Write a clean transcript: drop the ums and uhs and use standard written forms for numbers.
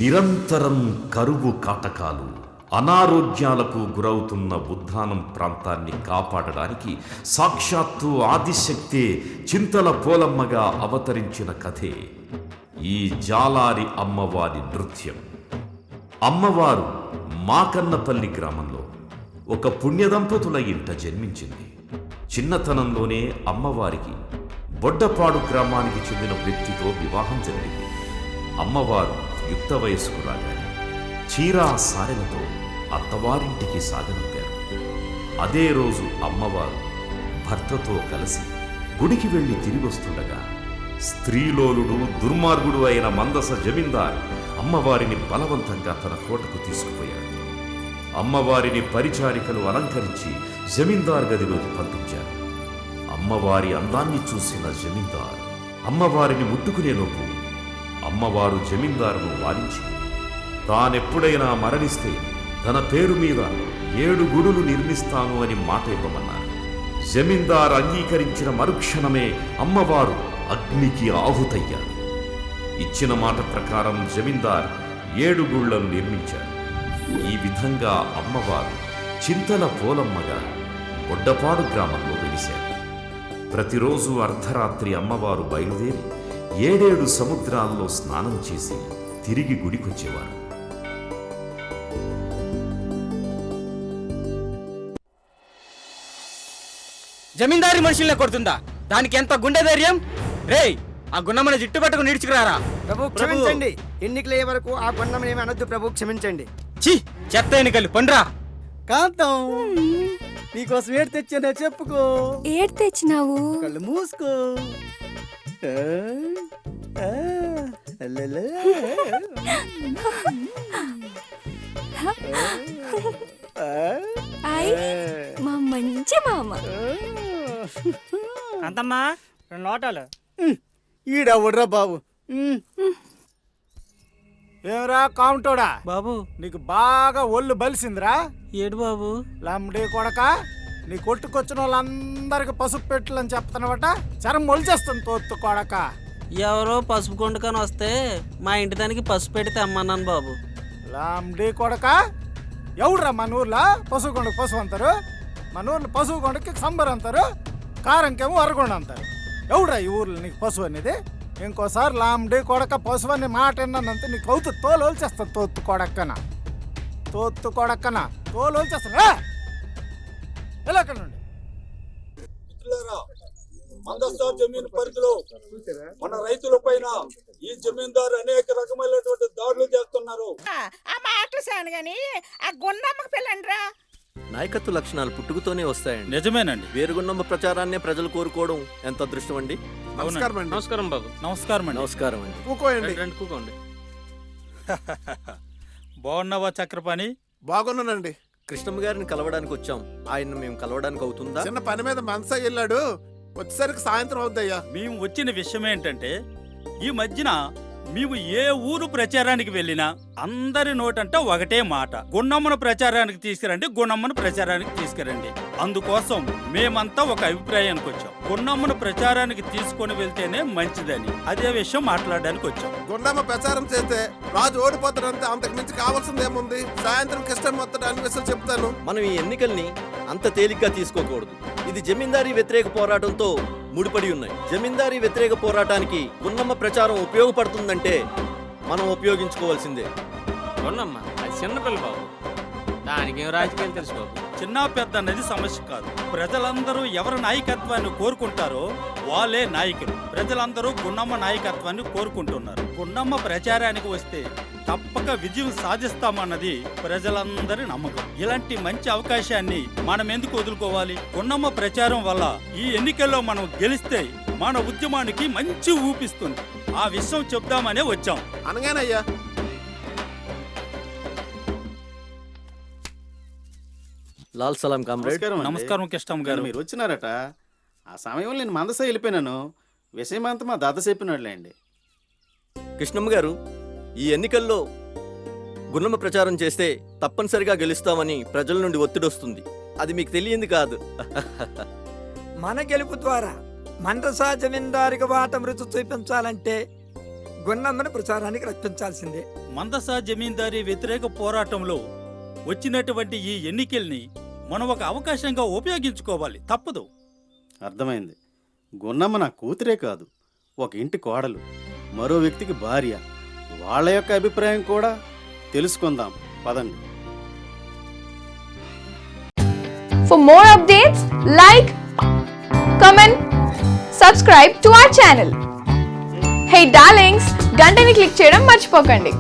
నిరంతరం కరువు కాటకాలు, అనారోగ్యాలకు గురవుతున్న ఉద్దానం ప్రాంతాన్ని కాపాడడానికి సాక్షాత్తు ఆదిశక్తే చింతల పోలమ్మగా అవతరించిన కథే ఈ జాలారి అమ్మవారి నృత్యం. అమ్మవారు మాకన్నపల్లి గ్రామంలో ఒక పుణ్యదంపతుల ఇంట జన్మించింది. చిన్నతనంలోనే అమ్మవారికి బొడ్డపాడు గ్రామానికి చెందిన వ్యక్తితో వివాహం జరిగింది. అమ్మవారు యుక్త వయస్సుకు రాగానే చీరా సారెలతో అత్తవారింటికి సాగనంపారు. అదే రోజు అమ్మవారు భర్తతో కలిసి గుడికి వెళ్లి తిరిగొస్తుండగా స్త్రీలోలుడు దుర్మార్గుడు అయిన మందస జమీందార్ అమ్మవారిని బలవంతంగా తన కోటకు తీసుకుపోయాడు. అమ్మవారిని పరిచారికలు అలంకరించి జమీందార్ గదిలోకి పంపించారు. అమ్మవారి అందాన్ని చూసిన జమీందార్ అమ్మవారిని ముట్టుకునేలోపు అమ్మవారు జమీందారును వారించి తానెప్పుడైనా మరణిస్తే తన పేరు మీద 7 గుడులు నిర్మిస్తాను అని మాట ఇవ్వమన్నారు. జమీందార్ అంగీకరించిన మరుక్షణమే అమ్మవారు అగ్నికి ఆహుతయ్యారు. ఇచ్చిన మాట ప్రకారం జమీందార్ 7 గుళ్లను నిర్మించారు. ఈ విధంగా అమ్మవారు చింతల పోలమ్మగా బొడ్డపాడు గ్రామంలో వెలిశారు. ప్రతిరోజు అర్ధరాత్రి అమ్మవారు బయలుదేరి 7 సముద్రాల్లో స్నానం చేసి తిరిగి గుడికొచ్చేవారు. జమీందారి మనుషుల్నే కొడుతుందా? దానికి ఎంత గుండె ధైర్యం? రేయ్, ఆ గున్నమ్మని జిట్టు పట్టుకుని నిడిచికురారా. ప్రభు క్షమించండి. ఎన్నికలే వరకు ఆ గున్నమ్మని ఏమి అనొద్దు ప్రభు, క్షమించండి. ఛీ, చెత్త ఎన్నికలు పండ్రా. కాంతం, నీకోసం ఏడు తెచ్చానే చెప్పుకో. ఏడు తెచ్చినావు? కళ్ళు మూసుకో. మా మంచి మామ. అంతమ్మా 2 లోటాలు. ఈడవుడ్రా బాబు. ఏమరా కావుంటోడా బాబు, నీకు బాగా ఒళ్ళు బలిసిందిరా? ఏడు బాబు. లమ్డే కొడక, నీ కొట్టుకొచ్చిన వాళ్ళందరికి పసుపు పెట్టులని చెప్తున్నావట. చరం మొలిచేస్తుంది తోత్తు కొడక. ఎవరో పసుపు కొండకని వస్తే మా ఇంటి దానికి పసుపు పెడితే అమ్మన్నాను బాబు. లమ్డే కొడక, ఎవడురా మన ఊర్లో పసుపు కొండకు పసుపు అంటారు? మన ఊర్లో పసుపు కొండకి సంబర్ అంటారు, కారంకేమో అరగొండ అంటారు. ఎవడురా ఈ ఊర్లో నీకు పసుపు అనేది? ఇంకోసారి లాంబడి కొడక పశువు అనే మాట విన్నానంతే నీకు అవుతు తోలు వచ్చేస్తాను. తోత్తు కొడక్కన, తోత్తు కొడక్కన తోలు వచ్చేస్తాను. ఎలా అక్కడ నుండి మందస్థ జమీన్ పరిధిలో మన రైతుల పైన ఈ జమీందారు అనేక రకమైనటువంటి దాడులు చేస్తున్నారు. ఆ మాటలు సాను గాని ఆ గున్నమ్మకు పిల్లండ్రా. నాయకత్వ లక్షణాలు పుట్టుకతోనే వస్తాయండి. నిజమేనండి. వేరుగున్నమ్మ ప్రచారాన్ని ప్రజలు కోరుకోవడం ఎంత అదృష్టం అండి. నమస్కారం అండి. నమస్కారం బాబు. నమస్కారం అండి. నమస్కారం అండి. కూకోయండి. రండి కూకోండి. బాగున్నావా చక్రపాణి? బాగున్నానండి. కృష్ణమ్మ గారిని కలవడానికి వచ్చాం. ఆయన్ని మేము కలవడానికి అవుతుందా? చిన్న పని మీద మనసా వెళ్ళాడు, వచ్చేసరికి సాయంత్రం అవుద్దయ్యా. మేము వచ్చిన విషయం ఏంటంటే, ఈ మధ్యన మేము ఏ ఊరు ప్రచారానికి వెళ్ళినా అందరి నోటంట ఒకటే మాట, గున్నమ్మను ప్రచారానికి తీసుకురండి, గున్నమ్మను ప్రచారానికి తీసుకురండి. అందుకోసం మేమంతా ఒక అభిప్రాయానికి వచ్చాం. గున్నమ్మను ప్రచారానికి తీసుకొని వెళ్తేనే మంచిదని అదే విషయం మాట్లాడడానికి వచ్చాం. గుండమ్మ ప్రచారం చేస్తే రాజు ఓడిపోతాడంటే అంతకు మించి కావాల్సిందేముంది? సాయంత్రం కష్టం మొత్తం అన్ని విషయాలు చెప్తాను. మనం ఈ ఎన్నికల్ని అంత తేలిగ్గా తీసుకోకూడదు. ఇది జమీందారీ వ్యతిరేక పోరాటంతో ముడిపడి ఉన్నాయి. జమీందారీ వ్యతిరేక పోరాటానికి గున్నమ్మ ప్రచారం ఉపయోగపడుతుందంటే మనం ఉపయోగించుకోవాల్సిందే. గున్నమ్మ అది చిన్నపిల్ల బాబు, దానికేం రాజకీయాలు తెలుసు బాబు. చిన్న పెద్ద అన్నది సమస్య కాదు. ప్రజలందరూ ఎవరి నాయకత్వాన్ని కోరుకుంటారో వాళ్ళే నాయకులు. ప్రజలందరూ గున్నమ్మ నాయకత్వాన్ని కోరుకుంటున్నారు. గున్నమ్మ ప్రచారానికి వస్తే తప్పక విజయం సాధిస్తామన్నది ప్రజలందరి నమ్మకం. ఇలాంటి మంచి అవకాశాన్ని మనం ఎందుకు వదులుకోవాలి? గున్నమ్మ ప్రచారం వల్ల ఈ ఎన్నికల్లో మనం గెలిస్తే మన ఉద్యమానికి మంచి ఊపిస్తుంది. ఆ విషయం చెప్దామనే వచ్చాం. అనగానయ్యా. లాల్ సలాం కామ్రేడ్. నమస్కారం కృష్ణమ్మ గారు. మీరు వచ్చినారట. ఆ సమయంలో నేను మందస వెళ్ళిపోయినాను. విషయమంతా మా దాద చెప్పినట్లేండి. కృష్ణమ్మ గారు, ఈ ఎన్నికల్లో గున్నమ్మ ప్రచారం చేస్తే తప్పనిసరిగా గెలుస్తామని ప్రజల నుండి ఒత్తిడి వస్తుంది. అది మీకు తెలియంది కాదు. మన గెలుపు ద్వారా మందసా జమీందారికి వాటం రుచి చూపించాలంటే గున్నమ్మని ప్రచారానికి రప్పించాల్సిందే. మందస జమీందారీ వ్యతిరేక పోరాటంలో వచ్చినటువంటి ఈ ఎన్నికల్ని మనం ఒక అవకాశంగా ఉపయోగించుకోవాలి, తప్పదు. అర్థమైంది. గున్నమ్మ నా కూతురే కాదు, ఒక ఇంటి కోడలు, మరో వ్యక్తికి భార్య. వాళ్ళ యొక్క అభిప్రాయం కూడా తెలుసుకుందాం పదండి. For more updates, like, comment, subscribe to our channel. Hey darlings, గంటని click చేయడం మర్చిపోకండి.